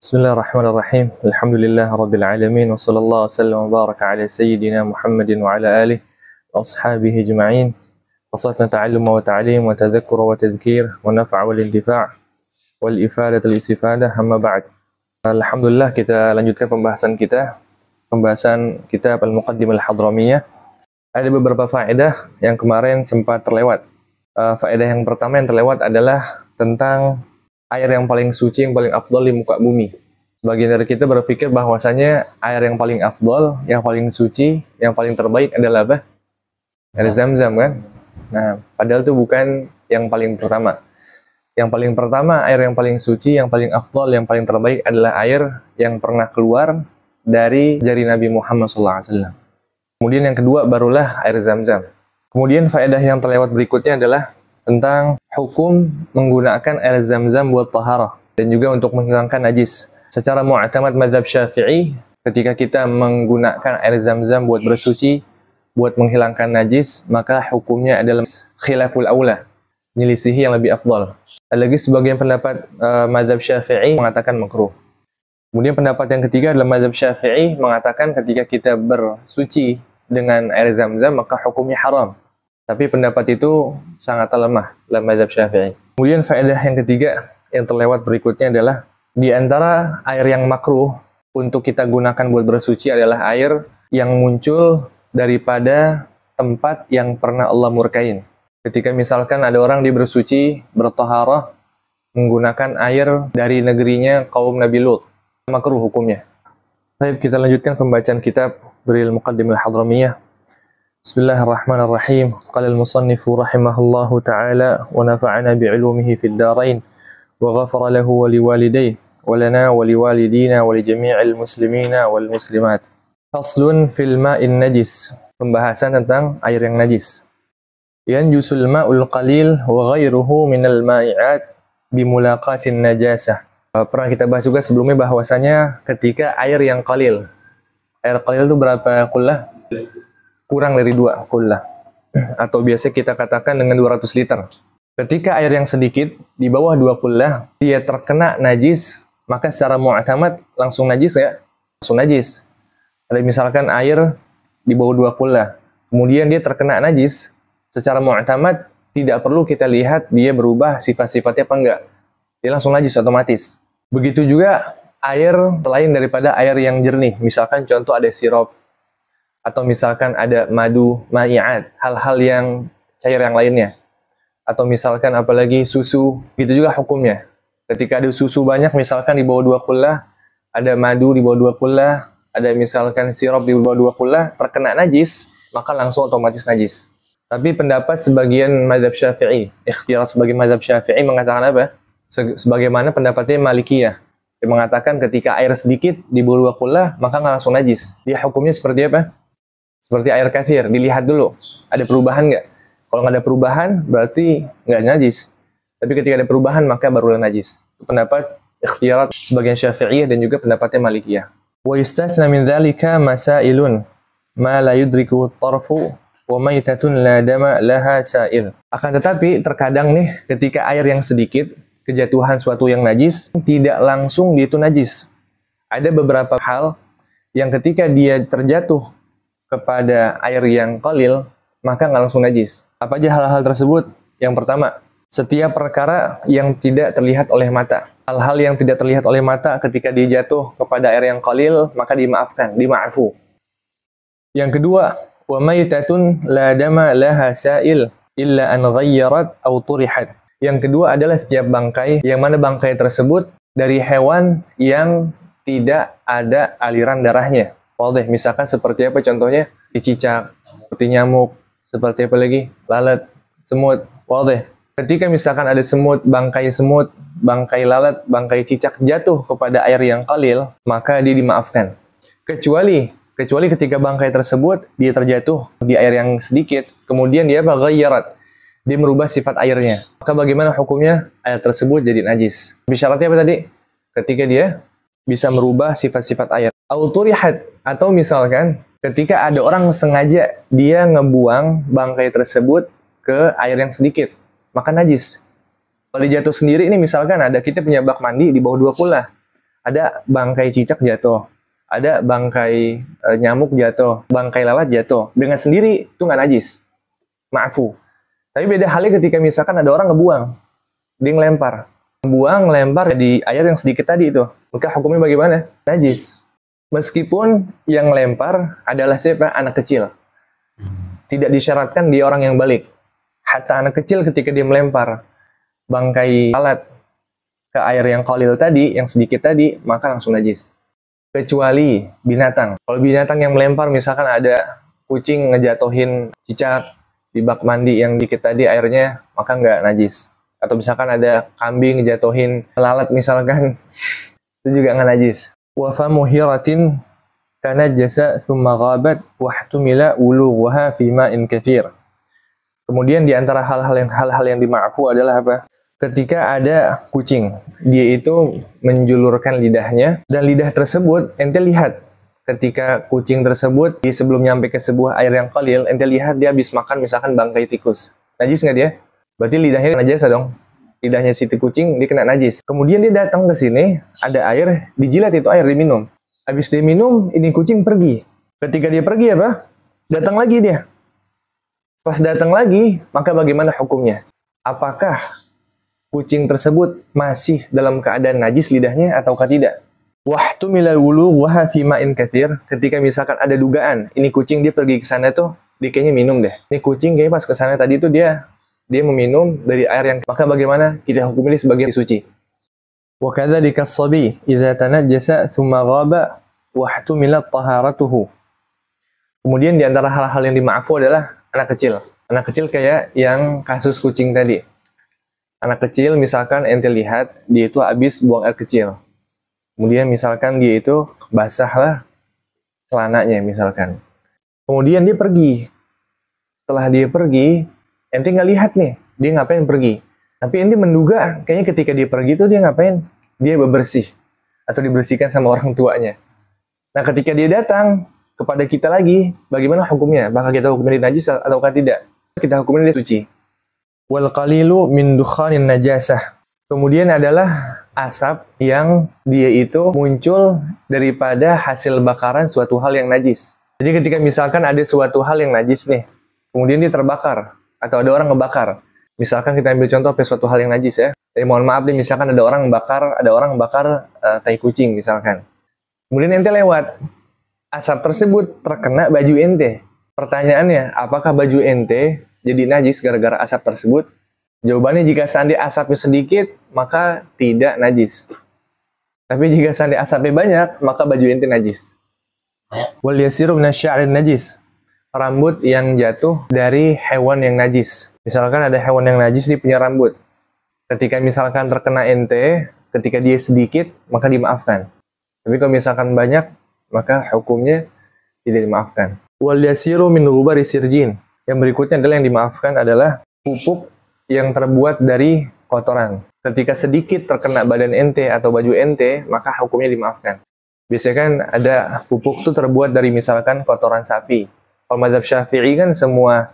Bismillahirrahmanirrahim. Alhamdulillah rabbil alamin wa sallallahu wasallam wa baraka ala sayyidina Muhammadin wa ala alihi wa ashabihi ajma'in. Wasatna ta'allum wa ta'lim wa tadhakkur wa tadhkir wa naf'a wal intifa' wal ifadah wal istifadah amma ba'd. Alhamdulillah kita lanjutkan pembahasan kitab Al-Muqaddimah Al-Hadramiyah. Ada beberapa faedah yang kemarin sempat terlewat. Faedah yang pertama yang terlewat adalah tentang air yang paling suci, yang paling afdol di muka bumi. Sebagian dari kita berpikir bahwasanya air yang paling afdol, yang paling suci, yang paling terbaik adalah apa? Air Zam-Zam kan? Nah, padahal itu bukan yang paling pertama. Yang paling pertama, air yang paling suci, yang paling afdol, yang paling terbaik adalah air yang pernah keluar dari jari Nabi Muhammad SAW. Kemudian yang kedua barulah air Zam-Zam. Kemudian faedah yang terlewat berikutnya adalah tentang hukum menggunakan air Zam-Zam buat taharah dan juga untuk menghilangkan najis. Secara mu'tamad mazhab Syafi'i, ketika kita menggunakan air Zam-Zam buat bersuci, buat menghilangkan najis, maka hukumnya adalah khilaful aula, menyelisihi yang lebih afdal. Lagi sebagian pendapat mazhab Syafi'i mengatakan makruh. Kemudian pendapat yang ketiga adalah mazhab Syafi'i mengatakan ketika kita bersuci dengan air Zam-Zam maka hukumnya haram. Tapi pendapat itu sangat lemah dalam mazhab Syafi'i. Kemudian faedah yang ketiga yang terlewat berikutnya adalah di antara air yang makruh untuk kita gunakan buat bersuci adalah air yang muncul daripada tempat yang pernah Allah murkain. Ketika misalkan ada orang dia bersuci, bertaharah menggunakan air dari negerinya kaum Nabi Lut, makruh hukumnya. Baik, kita lanjutkan pembacaan kitab dari Al-Muqaddimah Al-Hadramiyah. Bismillahirrahmanirrahim. Qala al-musannifu rahimahullahu ta'ala wa nafa'ana bi'ulumihi fid darain wa ghafara lahu wa liwalidayhi wa lana wa liwalidina wa li jami'il muslimina wal muslimat. Faslun fil ma'in najis. Pembahasan tentang air yang najis. Yanjusul ma'ul qalil wa ghairuhu minal ma'i'at bimulaqatin najasah. Pernah kita bahas juga sebelumnya bahwasanya ketika air yang qalil. Air qalil itu berapa qullah? Kurang dari 2 qullah. Atau biasa kita katakan dengan 200 liter. Ketika air yang sedikit, di bawah 2 qullah, dia terkena najis, maka secara mu'tamad langsung najis ya? Langsung najis. Ada misalkan air di bawah 2 qullah, kemudian dia terkena najis, secara mu'tamad tidak perlu kita lihat dia berubah sifat-sifatnya apa enggak. Dia langsung najis otomatis. Begitu juga air selain daripada air yang jernih. Misalkan contoh ada sirup, atau misalkan ada madu, ma'i'at, hal-hal yang cair yang lainnya. Atau misalkan apalagi susu, gitu juga hukumnya. Ketika ada susu banyak, misalkan di bawah 2 qullah, ada madu di bawah 2 qullah, ada misalkan sirup di bawah 2 qullah, terkena najis, maka langsung otomatis najis. Tapi pendapat sebagian mazhab Syafi'i, ikhtiar sebagian mazhab Syafi'i mengatakan apa? Sebagaimana pendapatnya Malikiyah. Dia mengatakan ketika air sedikit di bawah 2 qullah, maka nggak langsung najis. Dia hukumnya seperti apa? Seperti air kathir, dilihat dulu, ada perubahan nggak? Kalau nggak ada perubahan, berarti nggak najis. Tapi ketika ada perubahan, maka barulah najis. Itu pendapat ikhtiarat sebagian Syafi'iyah dan juga pendapatnya Malikiyah. Wa yustathna min dzalika masailun ma la yudriku tarfu wa maitatun la dama laha sa'il. Akan tetapi terkadang nih ketika air yang sedikit, kejatuhan suatu yang najis, tidak langsung dia itu najis. Ada beberapa hal yang ketika dia terjatuh kepada air yang qalil, maka nggak langsung najis. Apa aja hal-hal tersebut? Yang pertama, setiap perkara yang tidak terlihat oleh mata. Hal-hal yang tidak terlihat oleh mata ketika dia jatuh kepada air yang qalil, maka dimaafkan, dima'fu. Yang kedua, wa maitatun la dama laha sa'il illa an ghayyarat aw turihat. Yang kedua adalah setiap bangkai, yang mana bangkai tersebut dari hewan yang tidak ada aliran darahnya. Wadih, misalkan seperti apa contohnya? Cicak, seperti nyamuk, seperti apa lagi? Lalat, semut. Wadih. Ketika misalkan ada semut, bangkai lalat, bangkai cicak jatuh kepada air yang qalil, maka dia dimaafkan. Kecuali ketika bangkai tersebut dia terjatuh di air yang sedikit, kemudian dia ghayyarat. Dia merubah sifat airnya. Maka bagaimana hukumnya? Air tersebut jadi najis. Syaratnya apa tadi? Ketika dia bisa merubah sifat-sifat air. Auturihat, atau misalkan ketika ada orang sengaja dia ngebuang bangkai tersebut ke air yang sedikit, maka najis. Kalau dia jatuh sendiri ini misalkan ada kita punya bak mandi di bawah 2 qullah. ada bangkai cicak jatuh, ada bangkai nyamuk jatuh, bangkai lalat jatuh, dengan sendiri itu nggak najis, ma'fu. Tapi beda halnya ketika misalkan ada orang ngebuang, dia ngelempar di air yang sedikit tadi itu, maka hukumnya bagaimana? Najis. Meskipun yang lempar adalah siapa? Anak kecil. Tidak disyaratkan dia orang yang balik. Hatta anak kecil ketika dia melempar bangkai lalat ke air yang qalil tadi, yang sedikit tadi, maka langsung najis. Kecuali binatang. Kalau binatang yang melempar, misalkan ada kucing ngejatuhin cicak di bak mandi yang dikit tadi airnya, maka nggak najis. Atau misalkan ada kambing ngejatuhin lalat misalkan, itu juga nggak najis. Wa famu hiratin tanajjasa thumma ghabat wa ihtumila ulughaha fi ma'in katsir. Kemudian di antara hal-hal yang dima'fu adalah apa? Ketika ada kucing, dia itu menjulurkan lidahnya, dan lidah tersebut ente lihat ketika kucing tersebut sebelum nyampe ke sebuah air yang qalil, ente lihat dia habis makan misalkan bangkai tikus. Najis nggak dia? Berarti lidahnya najis dong. Lidahnya si kucing dia kena najis. Kemudian dia datang ke sini, ada air, dijilat itu air, diminum. Habis dia minum, ini kucing pergi. Ketika dia pergi apa? Datang lagi dia. Pas datang lagi, maka bagaimana hukumnya? Apakah kucing tersebut masih dalam keadaan najis lidahnya ataukah tidak? Wahtumilal wulughaha fi ma'in katsir. Ketika misalkan ada dugaan, ini kucing dia pergi ke sana tuh, dia kayaknya minum deh. Ini kucing kayaknya pas ke sana tadi tuh dia meminum dari air yang, maka bagaimana kita hukum ini sebagai suci? Wa kadzalika as-sabi idza tanajjasa thumma ghaba wahtumilat taharatuhu. Kemudian di antara hal-hal yang dima'fu adalah anak kecil. Anak kecil kayak yang kasus kucing tadi. Anak kecil misalkan ente lihat dia itu habis buang air kecil. Kemudian misalkan dia itu basah lah celananya misalkan. Kemudian dia pergi. Setelah dia pergi, ente nggak lihat nih dia ngapain pergi. Tapi ente menduga kayaknya ketika dia pergi itu dia ngapain? Dia bebersih atau dibersihkan sama orang tuanya. Nah ketika dia datang kepada kita lagi, bagaimana hukumnya? Bakal kita hukumnya najis ataukah tidak? Kita hukumnya dia suci. Wal qalilu min dukhanin najasah. Kemudian adalah asap yang dia itu muncul daripada hasil bakaran suatu hal yang najis. Jadi ketika misalkan ada suatu hal yang najis nih, kemudian dia terbakar atau ada orang ngebakar. Misalkan kita ambil contoh suatu hal yang najis ya. Mohon maaf nih, misalkan ada orang bakar tai kucing misalkan. Kemudian ente lewat. Asap tersebut terkena baju ente. Pertanyaannya, apakah baju ente jadi najis gara-gara asap tersebut? Jawabannya jika seandainya asapnya sedikit, maka tidak najis. Tapi jika seandainya asapnya banyak, maka baju ente najis. Wal yasiru minasya'rin najis. Rambut yang jatuh dari hewan yang najis. Misalkan ada hewan yang najis, dia punya rambut. Ketika misalkan terkena ente, ketika dia sedikit, maka dimaafkan. Tapi kalau misalkan banyak, maka hukumnya tidak dimaafkan. Wal yasiru min ghubari sirjin. Yang berikutnya adalah yang dimaafkan adalah pupuk yang terbuat dari kotoran. Ketika sedikit terkena badan ente atau baju ente, maka hukumnya dimaafkan. Biasanya kan ada pupuk itu terbuat dari misalkan kotoran sapi. Kalau mazhab Syafi'i kan semua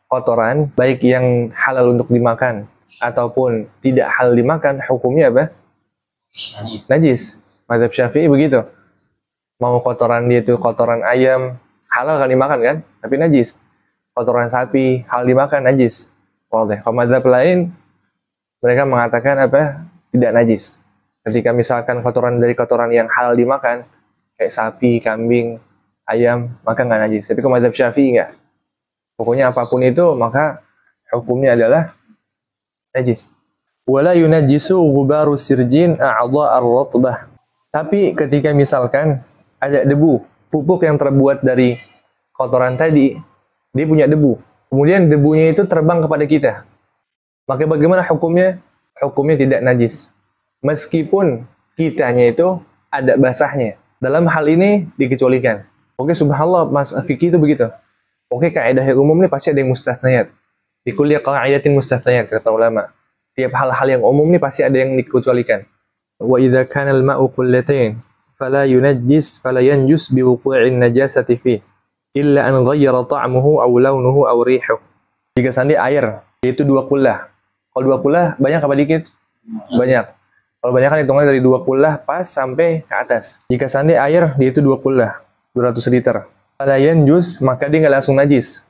kotoran, baik yang halal untuk dimakan ataupun tidak halal dimakan, hukumnya apa? Najis. Mazhab Syafi'i begitu. Mau kotoran dia itu kotoran ayam, halal kan dimakan kan? Tapi najis. Kotoran sapi, halal dimakan, najis. Kalau mazhab lain, mereka mengatakan apa? Tidak najis. Ketika misalkan kotoran dari kotoran yang halal dimakan, kayak sapi, kambing, ayam, maka nggak najis. Tapi kalau mazhab Syafi'i nggak. Pokoknya apapun itu, maka hukumnya adalah najis. Wala yunajjisu ghubaru sirjin a'dha ar-ratbah. Tapi ketika misalkan ada debu, pupuk yang terbuat dari kotoran tadi, dia punya debu. Kemudian debunya itu terbang kepada kita. Maka bagaimana hukumnya? Hukumnya tidak najis. Meskipun kitanya itu ada basahnya. Dalam hal ini dikecualikan. Oke, subhanallah, Mas Fikih itu begitu. Oke, kaidah umum ini pasti ada yang mustasnayat. Di kulli qaidatin mustasnayat, kata ulama. Tiap hal-hal yang umum ini pasti ada yang dikecualikan. Wa idza kana al-ma'u qullatayn fala yunajjis fala yanjus bi wuqu'in najasati fi illa an ghayyara ta'muhu aw launuhu aw rihuhu. Jika seandainya air itu 2 kullah. Kalau 2 kullah banyak apa dikit? Banyak. Kalau banyak kan hitungannya dari 2 kullah pas sampai ke atas. Jika seandainya air dia itu 2 kullah, 200 liter. Fala yanjus, maka dia nggak langsung najis.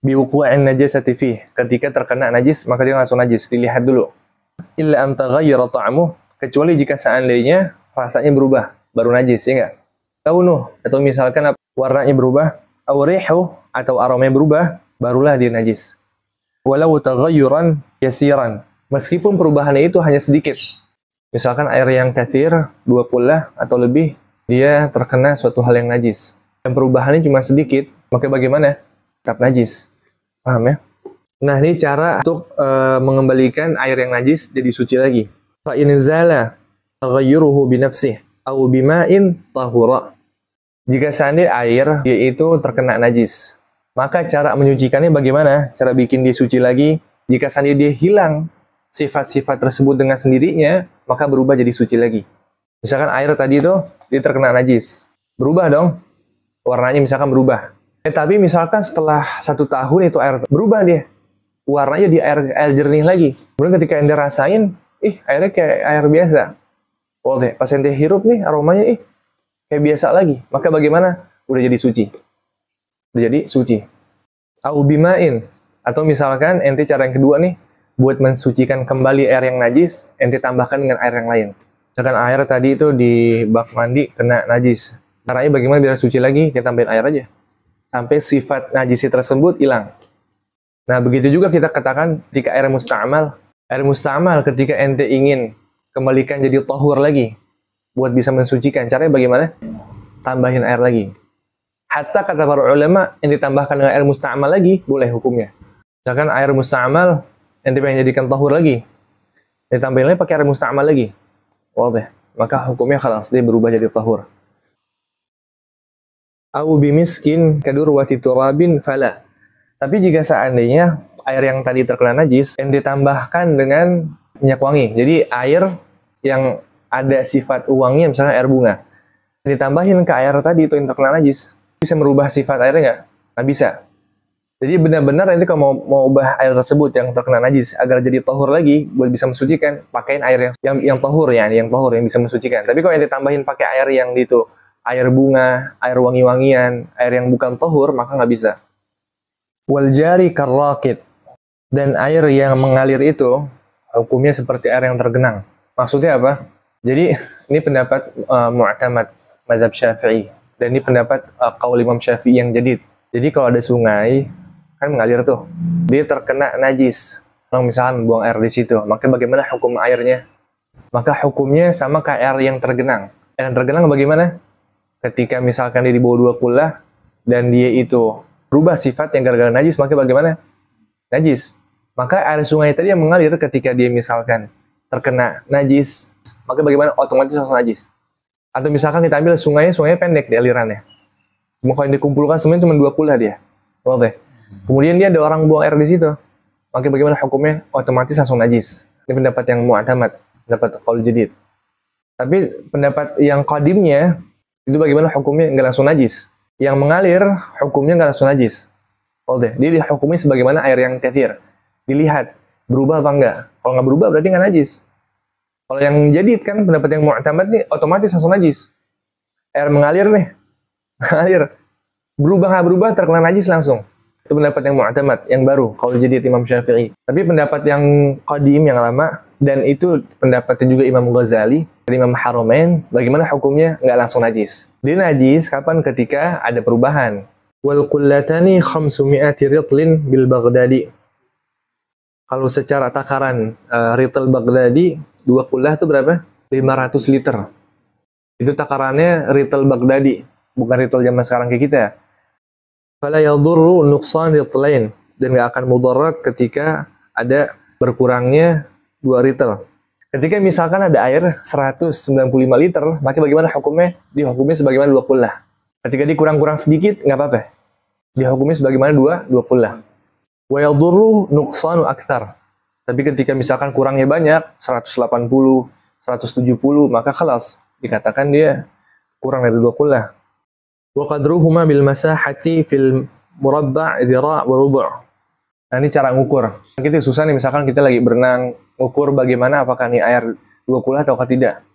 Biwuqu'in najasati fih. Ketika terkena najis, maka dia langsung najis. Dilihat dulu. Illa an taghayyara ta'muh, kecuali jika seandainya rasanya berubah, baru najis, ya enggak? Launuh, atau misalkan warnanya berubah, aw rihu, atau aromanya berubah, barulah dia najis. Walau taghayyuran yasiran, meskipun perubahannya itu hanya sedikit. Misalkan air yang kathir, 2 kullah atau lebih, dia terkena suatu hal yang najis. Dan perubahannya cuma sedikit, maka bagaimana? Tetap najis. Paham ya? Nah, ini cara untuk mengembalikan air yang najis jadi suci lagi. Fa in zala taghayyuruhu bi nafsihi aw bima'in tahura. Jika seandainya air dia itu terkena najis, maka cara menyucikannya bagaimana? Cara bikin dia suci lagi, jika seandainya dia hilang sifat-sifat tersebut dengan sendirinya, maka berubah jadi suci lagi. Misalkan air tadi itu dia terkena najis, berubah dong, warnanya misalkan berubah. Tapi misalkan setelah 1 tahun itu air berubah dia, warnanya di air jernih lagi. Kemudian ketika ente rasain, airnya kayak air biasa. Oh deh, pas ente hirup nih aromanya, kayak biasa lagi. Maka bagaimana? Udah jadi suci. Udah jadi suci. Au bima'in, atau misalkan ente cara yang kedua nih, buat mensucikan kembali air yang najis, ente tambahkan dengan air yang lain. Misalkan air tadi itu di bak mandi kena najis. Caranya bagaimana biar suci lagi? Kita tambahin air aja. Sampai sifat najis tersebut hilang. Nah, begitu juga kita katakan ketika air musta'mal ketika ente ingin kembalikan jadi tahur lagi, buat bisa mensucikan, caranya bagaimana? Tambahin air lagi. Hatta kata para ulama, yang ditambahkan dengan air musta'mal lagi, boleh hukumnya. Misalkan air musta'mal, ente pengen jadikan tahur lagi, ditambahin lagi pakai air musta'mal lagi. Wadah, maka hukumnya khalas, dia berubah jadi tahur. Au bimiskin kadurwati turabin fala. Tapi jika seandainya air yang tadi terkena najis yang ditambahkan dengan minyak wangi, jadi air yang ada sifat wanginya, misalnya air bunga, ditambahin ke air tadi itu yang terkena najis, bisa merubah sifat airnya nggak? Nggak bisa. Jadi benar-benar nanti kalau mau ubah air tersebut yang terkena najis agar jadi tahur lagi, buat bisa mensucikan, pakaiin air yang tahur ya, yang tahur yang bisa mensucikan. Tapi kalau yang ditambahin pakai air yang itu air bunga, air wangi-wangian, air yang bukan tahur, maka nggak bisa. Wal jari karrakit, dan air yang mengalir itu hukumnya seperti air yang tergenang. Maksudnya apa? Jadi ini pendapat mu'tamad mazhab Syafi'i, dan ini pendapat qaul Imam Syafi'i yang jadid. Jadi kalau ada sungai kan mengalir tuh, dia terkena najis, orang misalkan buang air di situ, maka bagaimana hukum airnya? Maka hukumnya sama kayak air yang tergenang. Air yang tergenang bagaimana? Ketika misalkan dia di bawah 2 kullah dan dia itu berubah sifat yang gara-gara najis, maka bagaimana? Najis. Maka air sungai tadi yang mengalir ketika dia misalkan terkena najis, maka bagaimana? Otomatis langsung najis. Atau misalkan kita ambil sungainya pendek di alirannya. Kalau yang dikumpulkan semuanya cuma 2 kullah dia. Oke. Kemudian dia ada orang buang air di situ. Maka bagaimana hukumnya? Otomatis langsung najis. Ini pendapat yang mu'tamad, pendapat qaul jadid. Tapi pendapat yang qadimnya itu bagaimana hukumnya? Nggak langsung najis. Yang mengalir hukumnya nggak langsung najis. Oke. Dia dihukumnya sebagaimana air yang kathir. Dilihat berubah apa enggak. Kalau nggak berubah berarti nggak najis. Kalau yang jadid kan pendapat yang mu'tamad nih otomatis langsung najis. Air mengalir nih. Mengalir. Berubah nggak berubah terkena najis langsung. Itu pendapat yang mu'tamad, yang baru, kalau jadi Imam Syafi'i. Tapi pendapat yang qadim, yang lama, dan itu pendapatnya juga Imam Ghazali, dan Imam Haramain, bagaimana hukumnya? Nggak langsung najis. Dia najis kapan? Ketika ada perubahan. Wal qullatani 500 ritlin bil Baghdadi. Kalau secara takaran ritl Baghdadi, 2 kullah itu berapa? 500 liter. Itu takarannya ritl Baghdadi, bukan ritl zaman sekarang kayak kita. Fala yadurru nuqsan ritlain, dan nggak akan mudarat ketika ada berkurangnya 2 ritl. Ketika misalkan ada air 195 liter, maka bagaimana hukumnya? Dihukumnya sebagaimana 2 kullah. Ketika dikurang-kurang sedikit, nggak apa-apa. Dihukumnya sebagaimana 2 kullah. Wa yadurru nuqsanu aktsar. Tapi ketika misalkan kurangnya banyak, 180, 170, maka khalas, dikatakan dia kurang dari 2 kullah. Wa qadruhuma bil masahati fil murabba' dhira' wa rubu'. Nah, ini cara ngukur. Kita susah nih, misalkan kita lagi berenang, ngukur bagaimana apakah nih air dua kulah atau tidak.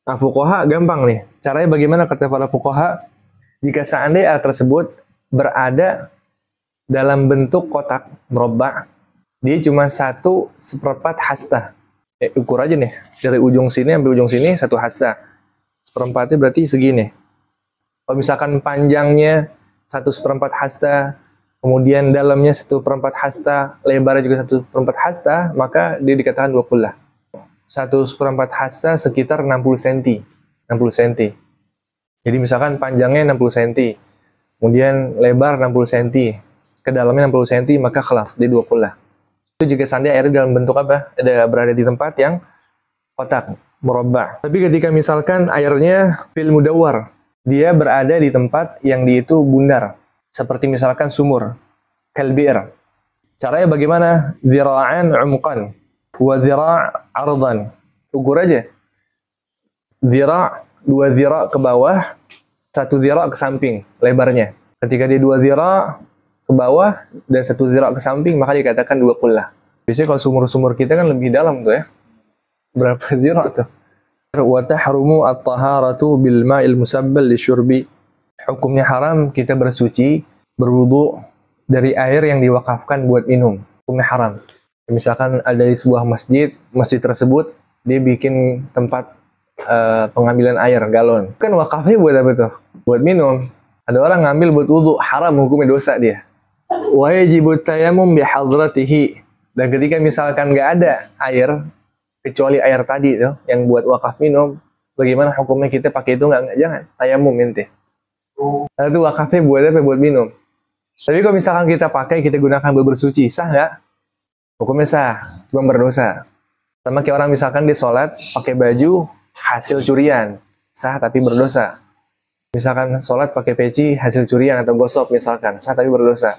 Nah, fuqaha gampang nih. Caranya bagaimana kata para fuqaha? Jika seandainya air tersebut berada dalam bentuk kotak merobak, dia cuma 1/4 hasta. Ukur aja nih, dari ujung sini sampai ujung sini 1 hasta. 1/4-nya berarti segini. Kalau misalkan panjangnya 1/4 hasta, kemudian dalamnya 1/4 hasta, lebarnya juga 1/4 hasta, maka dia dikatakan dua kulah. 1/4 hasta sekitar 60 cm. 60 cm. Jadi misalkan panjangnya 60 cm, kemudian lebar 60 cm, ke dalamnya 60 cm, maka kelas dia dua kulah. Itu juga seandainya airnya dalam bentuk apa? Berada di tempat yang kotak, merobak. Tapi ketika misalkan airnya fil mudawwar, dia berada di tempat yang di itu bundar, seperti misalkan sumur, kalbi'r. Caranya bagaimana? Dzira'an 'umqan wa dzira' 'ardan. Ukur aja. Dzira', 2 dzira' ke bawah, 1 dzira' ke samping lebarnya. Ketika dia 2 dzira' ke bawah dan 1 dzira' ke samping, maka dikatakan dua kulah. Biasanya kalau sumur-sumur kita kan lebih dalam tuh ya. Berapa dzira' tuh? Wa tahrumu at-taharatu bil ma'il musabbal lisyurbi. Hukumnya haram kita bersuci, berwudu dari air yang diwakafkan buat minum. Hukumnya haram. Misalkan ada di sebuah masjid, masjid tersebut dia bikin tempat pengambilan air galon. Kan wakafnya buat apa tuh? Buat minum. Ada orang ngambil buat wudu, haram, hukumnya dosa dia. Wa yajibu tayammum bi hadratihi. Dan ketika misalkan nggak ada air kecuali air tadi tuh yang buat wakaf minum, bagaimana hukumnya kita pakai itu? Nggak, jangan tayamum ente. Nah, itu wakafnya buat apa? Buat minum. Tapi kalau misalkan kita pakai, kita gunakan buat bersuci, sah nggak? Hukumnya sah, cuma berdosa. Sama kayak orang misalkan dia sholat pakai baju hasil curian, sah tapi berdosa. Misalkan sholat pakai peci hasil curian atau gosok misalkan, sah tapi berdosa.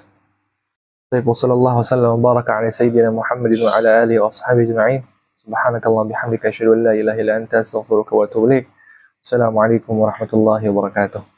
Sallallahu wasallam wa baraka ala sayyidina Muhammadin wa ala alihi wa ashabihi ajma'in. Subhanakallah bihamdika asyhadu an la ilaha illa anta astaghfiruka wa atubu ilaik. Assalamualaikum warahmatullahi wabarakatuh.